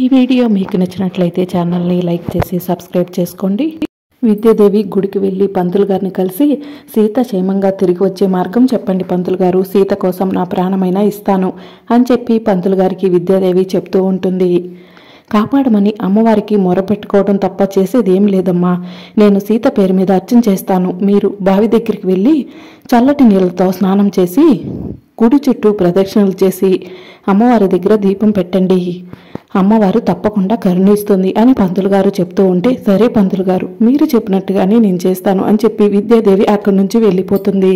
ఈ వీడియో మీకు నచ్చినట్లయితే ఛానల్ని లైక్ చేసి సబ్స్క్రైబ్ చేసుకోండి. విద్యాదేవి గుడికి వెళ్ళి పంతులు గారిని కలిసి సీత క్షేమంగా తిరిగి వచ్చే మార్గం చెప్పండి పంతులు గారు, సీత కోసం నా ప్రాణమైనా ఇస్తాను అని చెప్పి పంతులు గారికి విద్యాదేవి చెప్తూ ఉంటుంది. కాపాడమని అమ్మవారికి మొరపెట్టుకోవడం తప్ప చేసేది ఏం లేదమ్మా. నేను సీత పేరు మీద అర్చన చేస్తాను. మీరు బావి దగ్గరికి వెళ్ళి చల్లటి నీళ్ళతో స్నానం చేసి గుడి చుట్టూ ప్రదక్షిణలు చేసి అమ్మవారి దగ్గర దీపం పెట్టండి. అమ్మవారు తప్పకుండా కరుణిస్తుంది అని పంతులు గారు చెప్తూ ఉంటే, సరే పంతులు గారు, మీరు చెప్పినట్టుగానే నేను చేస్తాను అని చెప్పి విద్యాదేవి అక్కడి నుంచి వెళ్ళిపోతుంది.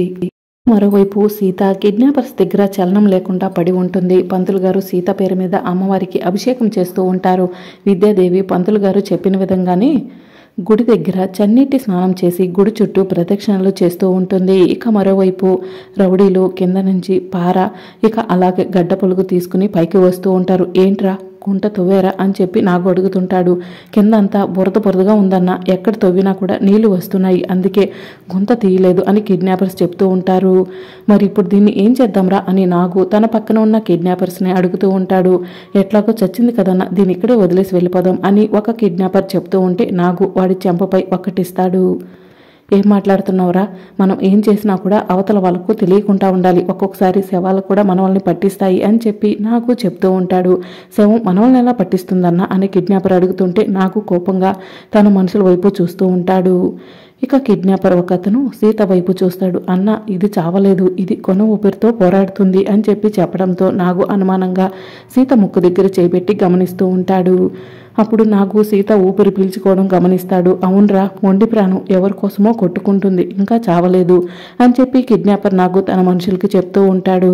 మరోవైపు సీత కిడ్నాపర్స్ దగ్గర చలనం లేకుండా పడి ఉంటుంది. పంతులు గారు సీత పేరు మీద అమ్మవారికి అభిషేకం చేస్తూ ఉంటారు. విద్యాదేవి పంతులు గారు చెప్పిన విధంగానే గుడి దగ్గర చన్నీటి స్నానం చేసి గుడి చుట్టూ ప్రదక్షిణలు చేస్తూ ఉంటుంది. ఇక మరోవైపు రౌడీలు కింద నుంచి పార అలాగే గడ్డ పొలుగు తీసుకుని పైకి వస్తూ ఉంటారు. ఏంట్రా గుంట తవ్వారా అని చెప్పి నాకు అడుగుతుంటాడు. కింద అంతా బురదగా ఉందన్న, ఎక్కడ తవ్వినా కూడా నీళ్లు వస్తున్నాయి, అందుకే గుంత తీయలేదు అని కిడ్నాపర్స్ చెప్తూ ఉంటారు. మరి ఇప్పుడు దీన్ని ఏం చేద్దాంరా అని నాగు తన పక్కన ఉన్న కిడ్నాపర్స్ని అడుగుతూ ఉంటాడు. ఎట్లాగో చచ్చింది కదన్న, దీని ఇక్కడే వదిలేసి వెళ్ళిపోదాం అని ఒక కిడ్నాపర్ చెప్తూ ఉంటే నాగు వాడి చెంపపై ఒక్కటిస్తాడు. ఏం మాట్లాడుతున్నావురా, మనం ఏం చేసినా కూడా అవతల వాళ్ళకు తెలియకుండా ఉండాలి, ఒక్కొక్కసారి శవాలు కూడా మనల్ని పట్టిస్తాయి అని చెప్పి నాకు చెప్తూ ఉంటాడు. శవం మనల్ని ఎలా పట్టిస్తుందన్న అని కిడ్నాపర్ అడుగుతుంటే నాకు కోపంగా తన మనుషుల వైపు చూస్తూ ఉంటాడు. ఇక కిడ్నాపర్ ఒక అతను సీత వైపు చూస్తాడు. అన్న, ఇది చావలేదు, ఇది కొన ఊపిరితో పోరాడుతుంది అని చెప్పి చెప్పడంతో నాగు అనుమానంగా సీత ముక్కు దగ్గర చేపెట్టి గమనిస్తూ ఉంటాడు. అప్పుడు నాగు సీత ఊపిరి పీల్చుకోవడం గమనిస్తాడు. అవునరా, మొండి ప్రాణం ఎవరి కోసమో కొట్టుకుంటుంది, ఇంకా చావలేదు అని చెప్పి కిడ్నాపర్ నాగు తన మనుషులకి చెప్తూ ఉంటాడు.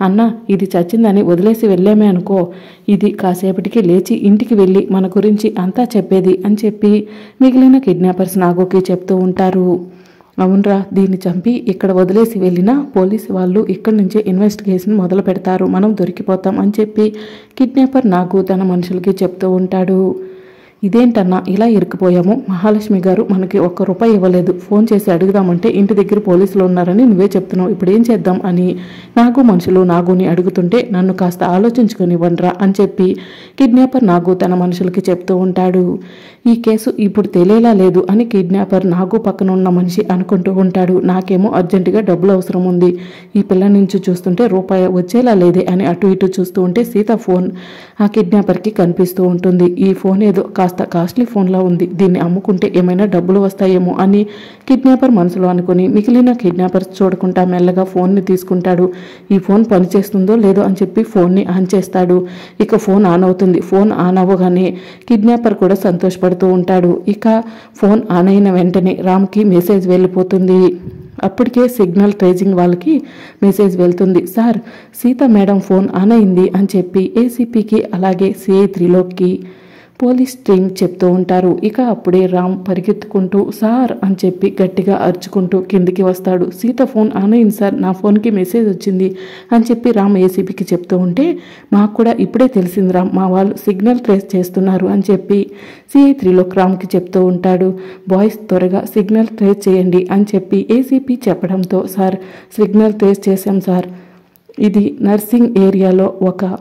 అన్న, ఇది చచ్చిందని వదిలేసి వెళ్ళామే అనుకో, ఇది కాసేపటికి లేచి ఇంటికి వెళ్ళి మన గురించి అంతా చెప్పేది అని చెప్పి మిగిలిన కిడ్నాపర్స్ నాగుకి చెప్తూ ఉంటారు. అవునరా, దీన్ని చంపి ఇక్కడ వదిలేసి వెళ్ళినా పోలీసు వాళ్ళు ఇక్కడి నుంచే ఇన్వెస్టిగేషన్ మొదలు పెడతారు, మనం దొరికిపోతాం అని చెప్పి కిడ్నాపర్ నాగు తన మనుషులకి చెప్తూ ఉంటాడు. ఇదేంటన్నా ఇలా ఇరుక్కుపోయాము, మహాలక్ష్మి గారు మనకి ₹1 ఇవ్వలేదు, ఫోన్ చేసి అడుగుదామంటే ఇంటి దగ్గర పోలీసులు ఉన్నారని నువ్వే చెప్తున్నావు, ఇప్పుడు ఏం చేద్దాం అని నాగు మనుషులు నాగుని అడుగుతుంటే, నన్ను కాస్త ఆలోచించుకొని అని చెప్పి కిడ్నాపర్ నాగు తన మనుషులకి చెప్తూ ఉంటాడు. ఈ కేసు ఇప్పుడు తెలియలా లేదు అని కిడ్నాపర్ నాగు పక్కన ఉన్న మనిషి అనుకుంటూ ఉంటాడు. నాకేమో అర్జెంటుగా డబ్బులు అవసరం ఉంది, ఈ పిల్ల నుంచి చూస్తుంటే ₹1 వచ్చేలా లేదే అని అటు ఇటు చూస్తూ ఉంటే సీత ఫోన్ ఆ కిడ్నాపర్కి కనిపిస్తూ ఉంటుంది. ఈ ఫోన్ ఏదో కాస్త కాస్ట్లీ ఫోన్లా ఉంది, దీన్ని అమ్ముకుంటే ఏమైనా డబ్బులు వస్తాయేమో అని కిడ్నాపర్ మనసులో అనుకుని మిగిలిన కిడ్నాపర్స్ చూడకుండా మెల్లగా ఫోన్ని తీసుకుంటాడు. ఈ ఫోన్ పనిచేస్తుందో లేదో అని చెప్పి ఫోన్ని ఆన్ చేస్తాడు. ఇక ఫోన్ ఆన్ అవుతుంది. ఫోన్ ఆన్ అవ్వగానే కిడ్నాపర్ కూడా సంతోషపడుతూ ఉంటాడు. ఇక ఫోన్ ఆన్ అయిన వెంటనే రామ్కి మెసేజ్ వెళ్ళిపోతుంది. అప్పటికే సిగ్నల్ ట్రేసింగ్ వాళ్ళకి మెసేజ్ వెళ్తుంది. Sir, Sita madam phone on అయింది అని చెప్పి ఏసీపీకి అలాగే సిఐ త్రిలోక్కి పోలీస్ టీం చెప్తూ ఉంటారు. ఇక అప్పుడే రామ్ పరిగెత్తుకుంటూ సార్ అని చెప్పి గట్టిగా అరుచుకుంటూ కిందికి వస్తాడు. సీత ఫోన్ ఆన్ అయింది సార్, నా ఫోన్కి మెసేజ్ వచ్చింది అని చెప్పి రామ్ ఏసీపీకి చెప్తూ ఉంటే, మాకు కూడా ఇప్పుడే తెలిసింది రామ్, మా వాళ్ళు సిగ్నల్ ట్రేస్ చేస్తున్నారు అని చెప్పి సిఐ త్రిలోక్ రామ్కి చెప్తూ ఉంటాడు. బాయ్స్ త్వరగా సిగ్నల్ ట్రేస్ చేయండి అని చెప్పి ఏసీపీ చెప్పడంతో, సార్ సిగ్నల్ ట్రేస్ చేశాం సార్, ఇది నర్సింగ్ ఏరియాలో ఒక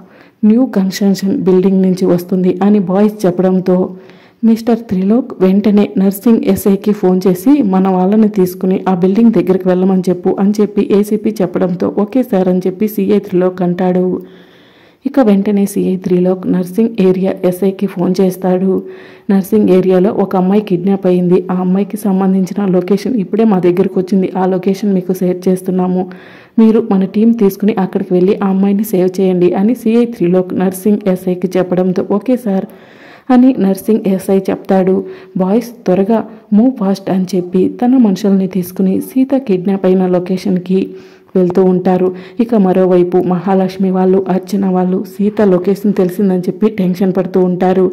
న్యూ కన్స్ట్రక్షన్ బిల్డింగ్ నుంచి వస్తుంది అని బాయ్స్ చెప్పడంతో మిస్టర్ త్రిలోక్ వెంటనే నర్సింగ్ ఎస్ఐకి ఫోన్ చేసి మన వాళ్ళని తీసుకుని ఆ బిల్డింగ్ దగ్గరికి వెళ్ళమని చెప్పు అని చెప్పి ఏసీపీ చెప్పడంతో ఓకే సార్ అని చెప్పి సిఐ త్రిలోక్ అంటాడు. ఇక వెంటనే సిఐ త్రిలోక్ నర్సింగ్ ఏరియా ఎస్ఐకి ఫోన్ చేస్తాడు. నర్సింగ్ ఏరియాలో ఒక అమ్మాయి కిడ్నాప్ అయింది, ఆ అమ్మాయికి సంబంధించిన లొకేషన్ ఇప్పుడే మా దగ్గరకు వచ్చింది, ఆ లొకేషన్ మీకు షేర్ చేస్తున్నాము, మీరు మన టీం తీసుకుని అక్కడికి వెళ్ళి ఆ అమ్మాయిని సేవ్ చేయండి అని సిఐ త్రిలోక్ నర్సింగ్ ఎస్ఐకి చెప్పడంతో ఓకే సార్ అని నర్సింగ్ ఎస్ఐ చెప్తాడు. బాయ్స్ త్వరగా మూవ్ ఫాస్ట్ అని చెప్పి తన మనుషుల్ని తీసుకుని సీత కిడ్నాప్ అయిన లొకేషన్కి వెళ్తూ ఉంటారు. ఇక మరోవైపు మహాలక్ష్మి వాళ్ళు అర్చన వాళ్ళు సీత లొకేషన్ తెలిసిందని చెప్పి టెన్షన్ పడుతూ ఉంటారు.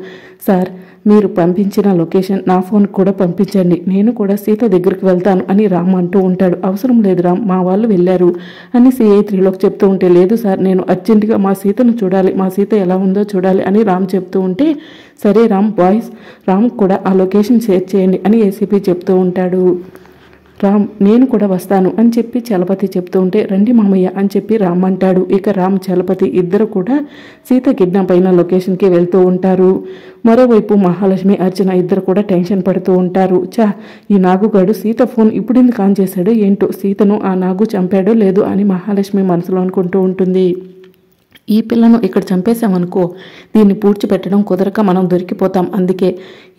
సార్, మీరు పంపించిన లొకేషన్ నా ఫోన్ కూడా పంపించండి, నేను కూడా సీత దగ్గరికి వెళ్తాను అని రామ్ అంటూ ఉంటాడు. అవసరం లేదు రామ్, మా వాళ్ళు వెళ్ళారు అని సిఐ త్రిలోక్ చెప్తూ ఉంటే, లేదు సార్, నేను అర్జెంటుగా మా సీతను చూడాలి, మా సీత ఎలా ఉందో చూడాలి అని రామ్ చెప్తూ ఉంటే, సరే రామ్, బాయ్స్ రామ్ కూడా ఆ లొకేషన్ షేర్ చేయండి అని ఏసీపీ చెప్తూ ఉంటాడు. రామ్ నేను కూడా వస్తాను అని చెప్పి చలపతి చెప్తూ ఉంటే రండి మామయ్య అని చెప్పి రామ్ అంటాడు. ఇక రామ్ చలపతి ఇద్దరు కూడా సీత కిడ్నాప్ అయిన లొకేషన్కి వెళ్తూ ఉంటారు. మరోవైపు మహాలక్ష్మి అర్చన ఇద్దరు కూడా టెన్షన్ పడుతూ ఉంటారు. ఈ నాగుగాడు సీత ఫోన్ ఇప్పుడు ఎందుకు ఆన్ చేశాడో ఏంటో, సీతను ఆ నాగు చంపాడో లేదో అని మహాలక్ష్మి మనసులో అనుకుంటూ ఉంటుంది. ఈ పిల్లను ఇక్కడ చంపేశామనుకో దీన్ని పూడ్చిపెట్టడం కుదరక మనం దొరికిపోతాం. అందుకే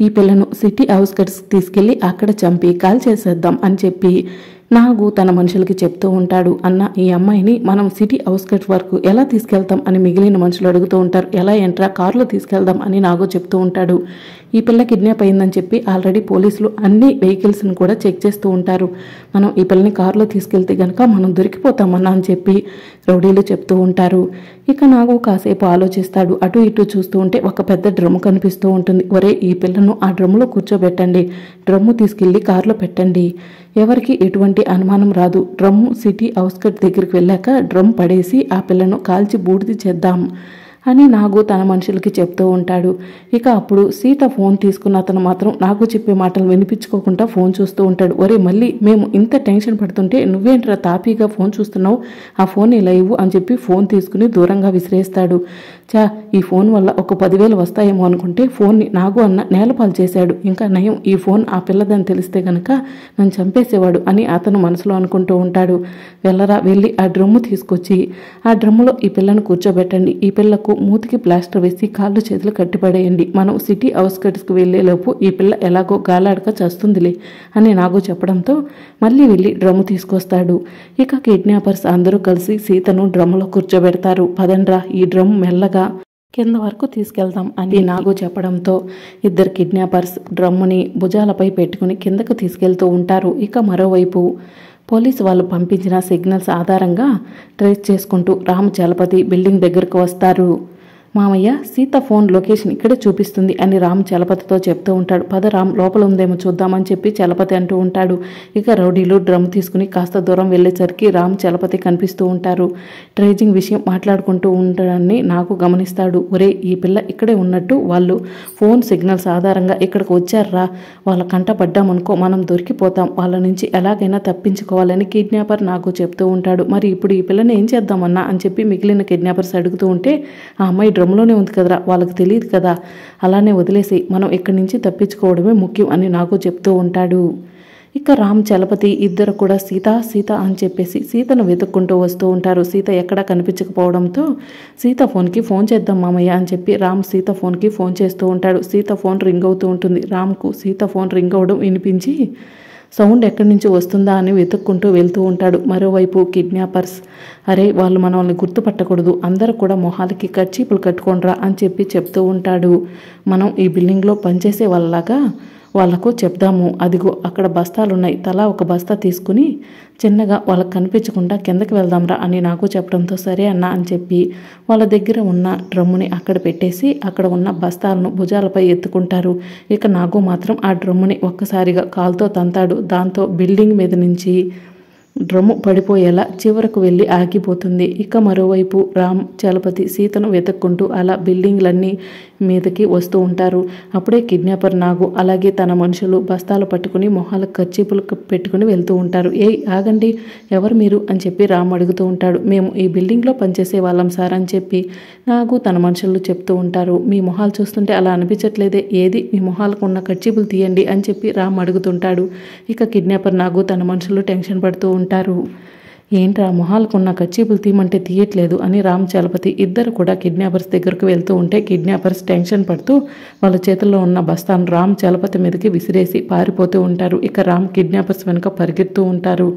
ఈ పిల్లను సిటీ అవుట్స్కట్స్కి తీసుకెళ్ళి అక్కడ చంపి కాల్ చేసేద్దాం అని చెప్పి నాగు తన మనుషులకి చెప్తూ ఉంటాడు. అన్న ఈ అమ్మాయిని మనం సిటీ అవుట్స్కట్స్ వరకు ఎలా తీసుకెళ్తాం అని మిగిలిన మనుషులు అడుగుతూ ఉంటారు. ఎలా ఎంట్రా కారులో తీసుకెళ్దాం అని నాగు చెప్తూ ఉంటాడు. ఈ పిల్ల కిడ్నాప్ అయిందని చెప్పి ఆల్రెడీ పోలీసులు అన్ని వెహికల్స్ని కూడా చెక్ చేస్తూ ఉంటారు. మనం ఈ పిల్లని కారులో తీసుకెళ్తే గనక మనం దొరికిపోతామన్నా అని చెప్పి రౌడీలు చెప్తూ ఉంటారు. ఇక నాగు కాసేపు ఆలోచిస్తాడు. అటు ఇటు చూస్తూ ఉంటే ఒక పెద్ద డ్రమ్ము కనిపిస్తూ ఉంటుంది. ఒరే ఈ పిల్లను ఆ డ్రమ్ములో కూర్చోబెట్టండి, డ్రమ్ము తీసుకెళ్ళి కారులో పెట్టండి, ఎవరికి ఎటువంటి అనుమానం రాదు. డ్రమ్ము సిటీ అవుట్స్కట్ దగ్గరికి వెళ్ళాక డ్రమ్ పడేసి ఆ పిల్లను కాల్చి బూడిద చేద్దాం అని నాగు తన మనుషులకి చెప్తూ ఉంటాడు. ఇక అప్పుడు సీత ఫోన్ తీసుకున్న అతను మాత్రం నాగు చెప్పే మాటలు వినిపించుకోకుండా ఫోన్ చూస్తూ ఉంటాడు. ఒరే మళ్ళీ మేము ఇంత టెన్షన్ పడుతుంటే నువ్వేంట్రా తాపీగా ఫోన్ చూస్తున్నావు, ఆ ఫోన్ ఇలా ఇవ్వు అని చెప్పి ఫోన్ తీసుకుని దూరంగా విసిరేస్తాడు. ఈ ఫోన్ వల్ల ఒక 10,000 వస్తాయేమో అనుకుంటే ఫోన్ని నాగు అన్న నేలపాలు చేశాడు. ఇంకా నయం ఈ ఫోన్ ఆ పిల్లదని తెలిస్తే గనక నన్ను చంపేసేవాడు అని అతను మనసులో అనుకుంటూ ఉంటాడు. వెళ్ళరా వెళ్ళి ఆ డ్రమ్ము తీసుకొచ్చి ఆ డ్రమ్ములో ఈ పిల్లను కూర్చోబెట్టండి, ఈ పిల్లకు మూతికి ప్లాస్టర్ వేసి కాళ్ళు చేతులు కట్టిపడేయండి, మనం సిటీ అవుట్స్కట్స్కి వెళ్ళేలోపు ఈ పిల్ల ఎలాగో గాలాడక చస్తుందిలే అని నాగు చెప్పడంతో మళ్ళీ వెళ్ళి డ్రమ్ము తీసుకొస్తాడు. ఇక కిడ్నాపర్స్ అందరూ కలిసి సీతను డ్రమ్ములో కూర్చోబెడతారు. పదండ్రా ఈ డ్రమ్ మెల్లగా కింద వరకు తీసుకెళ్దాం అని నాగు చెప్పడంతో ఇద్దరు కిడ్నాపర్స్ డ్రమ్ముని భుజాలపై పెట్టుకుని కిందకు తీసుకెళ్తూ ఉంటారు. ఇక మరోవైపు పోలీసు వాళ్ళు పంపించిన సిగ్నల్స్ ఆధారంగా ట్రేస్ చేసుకుంటూ రామ్ చలపతి బిల్డింగ్ దగ్గరకు వస్తారు. మామయ్య సీత ఫోన్ లొకేషన్ ఇక్కడే చూపిస్తుంది అని రామ్ చలపతితో చెప్తూ ఉంటాడు. పద రామ్ లోపల ఉందేమో చూద్దామని చెప్పి చలపతి అంటూ ఉంటాడు. ఇక రౌడీలు డ్రమ్ తీసుకుని కాస్త దూరం వెళ్ళేసరికి రామ్ చలపతి కనిపిస్తూ ఉంటారు. ట్రేజింగ్ విషయం మాట్లాడుకుంటూ ఉండడాన్ని నాకు గమనిస్తాడు. ఒరే ఈ పిల్ల ఇక్కడే ఉన్నట్టు వాళ్ళు ఫోన్ సిగ్నల్స్ ఆధారంగా ఇక్కడికి వచ్చారా, వాళ్ళ కంట పడ్డామనుకో మనం దొరికిపోతాం, వాళ్ళ నుంచి ఎలాగైనా తప్పించుకోవాలని కిడ్నాపర్ నాకు చెప్తూ ఉంటాడు. మరి ఇప్పుడు ఈ పిల్లని ఏం చేద్దామన్నా అని చెప్పి మిగిలిన కిడ్నాపర్స్ అడుగుతూ ఉంటే ఆ అమ్మాయి డ్రమ్లోనే ఉంది కదరా, వాళ్ళకి తెలియదు కదా, అలానే వదిలేసి మనం ఇక్కడి నుంచి తప్పించుకోవడమే ముఖ్యం అని నాకు చెప్తూ ఉంటాడు. ఇక రామ్ చలపతి ఇద్దరు కూడా సీత సీత అని చెప్పేసి సీతను వెతుక్కుంటూ వస్తూ ఉంటారు. సీత ఎక్కడా కనిపించకపోవడంతో సీత ఫోన్కి ఫోన్ చేద్దాం మామయ్య అని చెప్పి రామ్ సీత ఫోన్కి ఫోన్ చేస్తూ ఉంటాడు. సీత ఫోన్ రింగ్ అవుతూ ఉంటుంది. రామ్కు సీత ఫోన్ రింగ్ అవడం వినిపించి సౌండ్ ఎక్కడి నుంచి వస్తుందా అని వెతుక్కుంటూ వెళ్తూ ఉంటాడు. మరోవైపు కిడ్నాపర్స్ అరే వాళ్ళు మనల్ని గుర్తుపట్టకూడదు, అందరూ కూడా మొహాలకి కర్చీపులు కట్టుకోండ్రా అని చెప్పి చెప్తూ ఉంటాడు. మనం ఈ బిల్డింగ్లో పనిచేసే వాళ్ళలాగా వాళ్లకు చెప్దాము, అదిగో అక్కడ బస్తాలున్నాయి, తలా ఒక బస్తా తీసుకుని చిన్నగా వాళ్ళకి కనిపించకుండా కిందకి వెళ్దాంరా అని నాకు చెప్పడంతో సరే అన్న అని చెప్పి వాళ్ళ దగ్గర ఉన్న డ్రమ్ముని అక్కడ పెట్టేసి అక్కడ ఉన్న బస్తాలను భుజాలపై ఎత్తుకుంటారు. ఇక నాగు మాత్రం ఆ డ్రమ్ముని ఒక్కసారిగా కాలుతో తంతాడు. దాంతో బిల్డింగ్ మీద నుంచి డ్రమ్ము పడిపోయేలా చివరకు వెళ్ళి ఆగిపోతుంది. ఇక మరోవైపు రామ్ చలపతి సీతను వెతుక్కుంటూ అలా బిల్డింగ్లన్నీ మీదకి వస్తూ ఉంటారు. అప్పుడే కిడ్నాపర్ నాగు అలాగే తన మనుషులు బస్తాలు పట్టుకుని మొహాలకు కర్చీపులు పెట్టుకుని వెళ్తూ ఉంటారు. ఆగండి ఎవరు మీరు అని చెప్పి రామ్ అడుగుతూ ఉంటాడు. మేము ఈ బిల్డింగ్లో పనిచేసే వాళ్ళం సార్ అని చెప్పి నాగు తన మనుషులు చెప్తూ ఉంటారు. మీ మొహాలు చూస్తుంటే అలా అనిపించట్లేదే, ఏది మీ మొహాలకు ఉన్న కర్చీపులు తీయండి అని చెప్పి రామ్ అడుగుతుంటాడు. ఇక కిడ్నాపర్ నాగు తన మనుషులు టెన్షన్ పడుతూ ఉంటారు. ఏంట్రా మొహాలకున్న కర్చీపులు తీయమంటే తీయట్లేదు అని రామ్ చలపతి ఇద్దరు కూడా కిడ్నాపర్స్ దగ్గరకు వెళ్తూ ఉంటే కిడ్నాపర్స్ టెన్షన్ పడుతూ వాళ్ళ చేతుల్లో ఉన్న బస్తాను రామ్ చలపతి మీదకి విసిరేసి పారిపోతూ ఉంటారు. ఇక రామ్ కిడ్నాపర్స్ వెనుక పరిగెడుతూ ఉంటారు.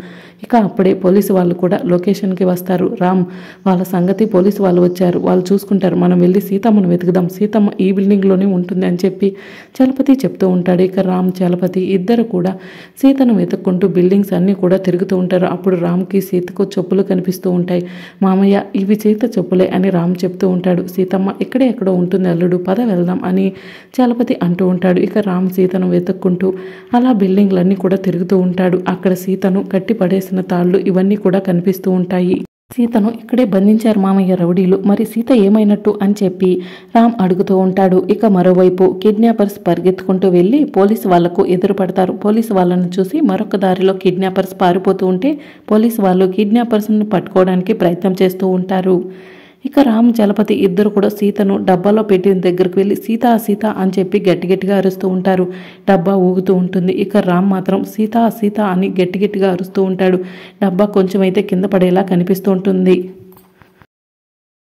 ఇక అప్పుడే పోలీసు వాళ్ళు కూడా లొకేషన్కి వస్తారు. రామ్ వాళ్ళ సంగతి పోలీసు వాళ్ళు వచ్చారు, వాళ్ళు చూసుకుంటారు, మనం వెళ్ళి సీతమ్మను వెతుకుదాం, సీతమ్మ ఈ బిల్డింగ్లోనే ఉంటుంది అని చెప్పి చలపతి చెప్తూ ఉంటాడు. ఇక రామ్ చలపతి ఇద్దరు కూడా సీతను వెతుక్కుంటూ బిల్డింగ్స్ అన్నీ కూడా తిరుగుతూ ఉంటారు. అప్పుడు రామ్కి సీతకు చెప్పులు కనిపిస్తూ ఉంటాయి. మామయ్య ఇవి సీత చెప్పులే అని రామ్ చెప్తూ ఉంటాడు. సీతమ్మ ఇక్కడే ఎక్కడో ఉంటుంది అల్లుడు, పద వెళ్దాం అని చలపతి అంటూ ఉంటాడు. ఇక రామ్ సీతను వెతుక్కుంటూ అలా బిల్డింగ్లన్నీ కూడా తిరుగుతూ ఉంటాడు. అక్కడ సీతను కట్టి పడేసిన తాళ్ళు ఇవన్నీ కూడా కనిపిస్తూ ఉంటాయి. సీతను ఇక్కడే బంధించారు మామయ్య రౌడీలు, మరి సీత ఏమైనట్టు అని చెప్పి రామ్ అడుగుతూ ఉంటాడు. ఇక మరోవైపు కిడ్నాపర్స్ పరిగెత్తుకుంటూ వెళ్ళి పోలీసు వాళ్లకు ఎదురుపడతారు. పోలీసు వాళ్ళను చూసి మరొక దారిలో కిడ్నాపర్స్ పారిపోతూ ఉంటే పోలీసు వాళ్ళు కిడ్నాపర్స్ను పట్టుకోవడానికి ప్రయత్నం చేస్తూ ఉంటారు. ఇక రామ్ చలపతి ఇద్దరు కూడా సీతను డబ్బాలో పెట్టిన దగ్గరకు వెళ్ళి సీత సీత అని చెప్పి గట్టిగా అరుస్తూ ఉంటారు. డబ్బా ఊగుతూ ఉంటుంది. ఇక రామ్ మాత్రం సీత సీత అని గట్టిగా అరుస్తూ ఉంటాడు. డబ్బా కొంచెం అయితే కింద పడేలా కనిపిస్తూ ఉంటుంది.